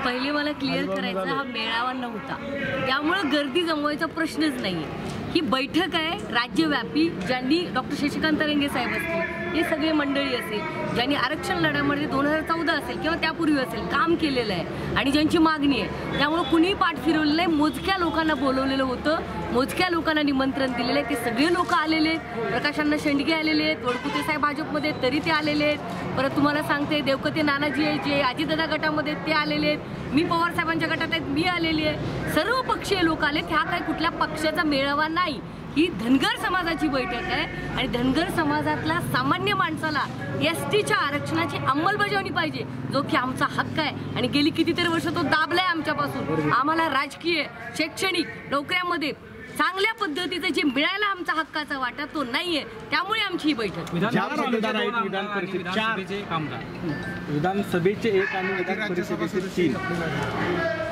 पहिले मला क्लिअर करायचा, हा मेळावा नव्हता, त्यामुळे गर्दी जमवायचा प्रश्नच नाहीये। ही बैठक आहे राज्यव्यापी, ज्यांनी डॉक्टर शशिकांत रंगे साहेब असतील, हे सगळे मंडळी असेल, ज्यांनी आरक्षण लढ्यामध्ये 2014 असेल किंवा त्यापूर्वी असेल काम केलेलं आहे आणि ज्यांची मागणी आहे, त्यामुळे कुणीही पाठ फिरवलं नाही। मोजक्या लोकांना बोलवलेलं होतं, मोजक्या लोकांना निमंत्रण दिलेलं आहे, ते सगळे लोक आलेले आहेत। प्रकाशांना शेंडगे आलेले आहेत, वडकुते साहेब भाजपमध्ये तरी ते आलेले आहेत। परत तुम्हाला सांगते देवकते नानाजी आहे जे अजितदादा गटामध्ये ते आलेले आहेत, मी पवार साहेबांच्या गटात आहेत मी आलेली आहे, सर्व पक्षीय लोक आलेत। ह्या काही कुठल्या पक्षाचा मेळावा नाही, ही धनगर समाजाची बैठक आहे आणि धनगर समाजातला सामान्य माणसाला एसटीच्या आरक्षणाची अंमलबजावणी पाहिजे, जो की आमचा हक्क आहे आणि गेली कितीतरी वर्ष तो दाबलाय आमच्यापासून। आम्हाला राजकीय शैक्षणिक नोकऱ्यांमध्ये चांगल्या पद्धतीचं जे मिळायला आमचा हक्काचा वाटा तो नाहीये, त्यामुळे आमची ही बैठक। विधानसभेचे 1 आणि विधान परिषदेचे 3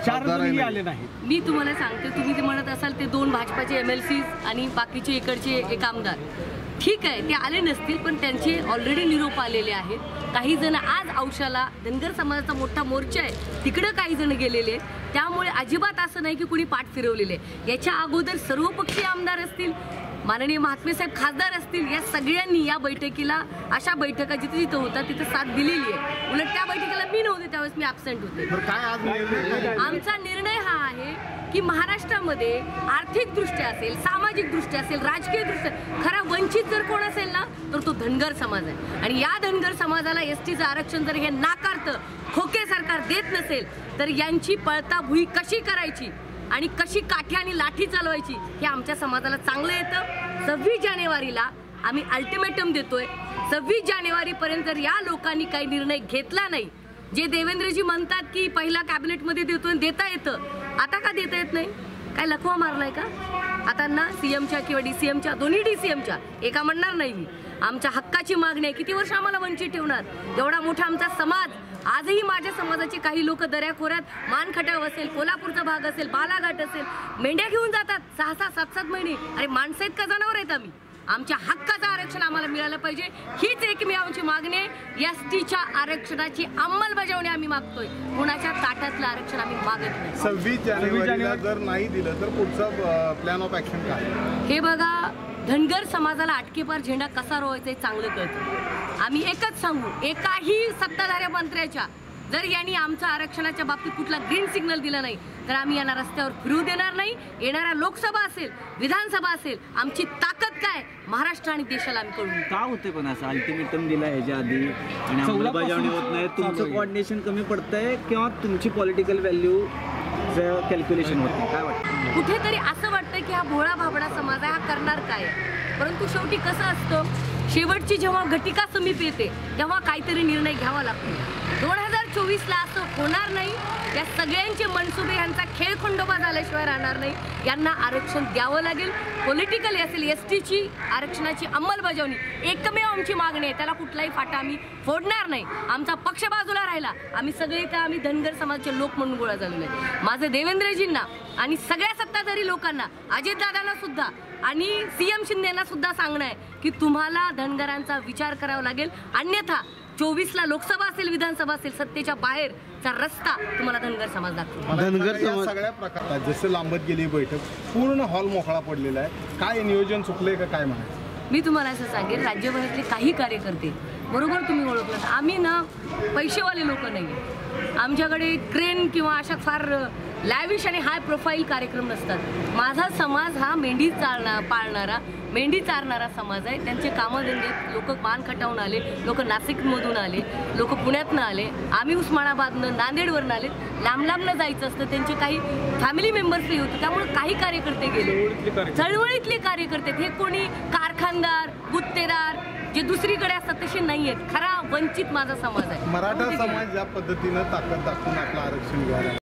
4 आले नाही। मी तुम्हाला सांगते, तुम्ही ते म्हणत असाल ते 2 भाजपाचे MLCs आणि बाकीचे इकडचे एक आमदार, ठीक आहे ते आले नसतील, पण त्यांचे ऑलरेडी निरोप आलेले आहेत। काही जण आज औशाला धनगर समाजाचा मोठा मोर्चा आहे तिकडे काही जण गेलेले आहेत, त्यामुळे अजिबात असं नाही की कुणी पाठ फिरवलेले। याच्या अगोदर सर्वपक्षीय आमदार असतील, माननीय महात्मे साहेब खासदार असतील, या सगळ्यांनी या बैठकीला, अशा बैठका जिथे जिथे होतात तिथे साथ दिलेली आहे। उलट त्या बैठकीला मी नव्हते, त्यावेळेस मी ॲबसेंट होते। आमचा निर्णय हा आहे की महाराष्ट्रामध्ये आर्थिकदृष्ट्या असेल, सामाजिकदृष्ट्या असेल, राजकीयदृष्ट्या खरा वंचित जर कोण असेल ना तर तो धनगर समाज आहे। आणि या धनगर समाजाला एसटीचं आरक्षण जर हे नाकारतं, खोके सरकार देत नसेल, तर यांची पळता भुई कशी करायची आणि कशी काठी आणि लाठी चालवायची हे आमच्या समाजाला चांगलं येतं। 26 जानेवारीला आम्ही अल्टिमेटम देतोय, 26 जानेवारीपर्यंत जर या लोकांनी काही निर्णय घेतला नाही, जे देवेंद्रजी म्हणतात की पहिला कॅबिनेटमध्ये देतोय देता येतं, आता का देता येत नाही? काय लखवा मारलाय का? आता ना CMच्या किंवा DCMच्या, दोन्ही DCMच्या एका म्हणणार नाही मी, आमच्या हक्काची मागणी आहे। किती वर्ष आम्हाला वंचित ठेवणार? एवढा मोठा आमचा समाज, आजही माझ्या समाजाचे काही लोक दऱ्याखोऱ्यात मानखटाव असेल, कोल्हापूरचा भाग असेल, बालाघाट असेल, मेंढ्या घेऊन जातात 6-6, 7-7 महिने। अरे माणसं आहेत का जनावर आहेत आम्ही? आमच्या हक्काचं आरक्षण आम्हाला मिळालं पाहिजे, हीच एकमेव आमची मागणी आहे। एसटीच्या आरक्षणाची अंमलबजावणी आम्ही मागतोय, कुणाच्या ताटातलं आरक्षण आम्ही मागत नाही। 26 जानेवारीला जर नाही दिलं तर पुढचा प्लॅन ऑफ ऍक्शन काय? हे बघा, धनगर समाजाला अटकेपार झेंडा कसा रोवायचा हे चांगलं कळतं। आम्ही एकच सांगू, एकाही सत्ताधाऱ्या मंत्र्याच्या जर यांनी आमच्या आरक्षणाच्या बाबतीत कुठला ग्रीन सिग्नल दिला नाही तर आम्ही यांना रस्त्यावर फिरू देणार नाही। येणाऱ्या लोकसभा असेल, विधानसभा असेल, आमची ताकद काय महाराष्ट्र आणि देशाला आम्ही कळून का होते। पण असं अल्टिमेटम दिला याच्या आधी आणि अंमलबजावणी होत नाही, तुमचं कोऑर्डिनेशन कमी पडतंय किंवा तुमची पॉलिटिकल व्हॅल्यू कॅल्क्युलेशन होत नाही, काय वाटतं? कुठेतरी असं वाटतं की हा भोळा भाबडा समाज आहे, हा करणार काय? परंतु शेवटी कसं असतं, शेवटची जेव्हा घटिका समीप येते तेव्हा काहीतरी निर्णय घ्यावा लागतो। 2024ला असं होणार नाही, या सगळ्यांचे मनसुबे यांचा खेळखंडोबा झाल्याशिवाय राहणार नाही। यांना आरक्षण द्यावं लागेल, पॉलिटिकली असेल, एसटीची आरक्षणाची अंमलबजावणी एकमेव आमची मागणी आहे, त्याला कुठलाही फाटा आम्ही फोडणार नाही। आमचा पक्ष बाजूला राहिला, आम्ही सगळे तर आम्ही धनगर समाजाचे लोक म्हणून गोळा झालेलो आहे। माझं देवेंद्रजींना आणि सगळ्या सत्ताधारी लोकांना, अजितदादांना सुद्धा आणि CM शिंदेना सुद्धा सांगणं आहे की तुम्हाला धनगरांचा विचार करावा लागेल, अन्यथा 24ला लोकसभा असेल, विधानसभा असेल, सत्तेच्या बाहेरचा रस्ता तुम्हाला धनगर समाज दाखवतो। धनगर समाज सगळ्या प्रकारात जसं लांबत गेली बैठक, पूर्ण हॉल मोकळा पडलेला आहे, काय नियोजन चुकलंय का काय म्हणायचं? मी तुम्हाला असं सांगेन, राज्यभरातले काही कार्यकर्ते बरोबर तुम्ही ओळखलं, आम्ही ना पैसेवाले लोक नाही, आमच्याकडे क्रेन किंवा अशा फार लॅविश आणि हाय प्रोफाईल कार्यक्रम नसतात। माझा समाज हा मेंढी पाळणारा, मेंढी चारणारा समाज आहे। त्यांचे कामधंदे, लोक मान खटावून आले, लोक नाशिकमधून आले, लोक पुण्यातनं आले, आम्ही उस्मानाबादनं, नांदेडवरून आले, लांब लांबनं जायचं असतं, त्यांचे काही फॅमिली मेंबर्सही होते, त्यामुळे काही कार्यकर्ते गेले, चळवळीतले कार्यकर्ते। हे कोणी कारखानदार, गुत्तेदार जे दुसरीकडे असतात तसे नाही आहेत, खरा वंचित माझा समाज आहे। मराठा समाज ज्या पद्धतीनं ताकद दाखवून आपलं आरक्षण घ्यायला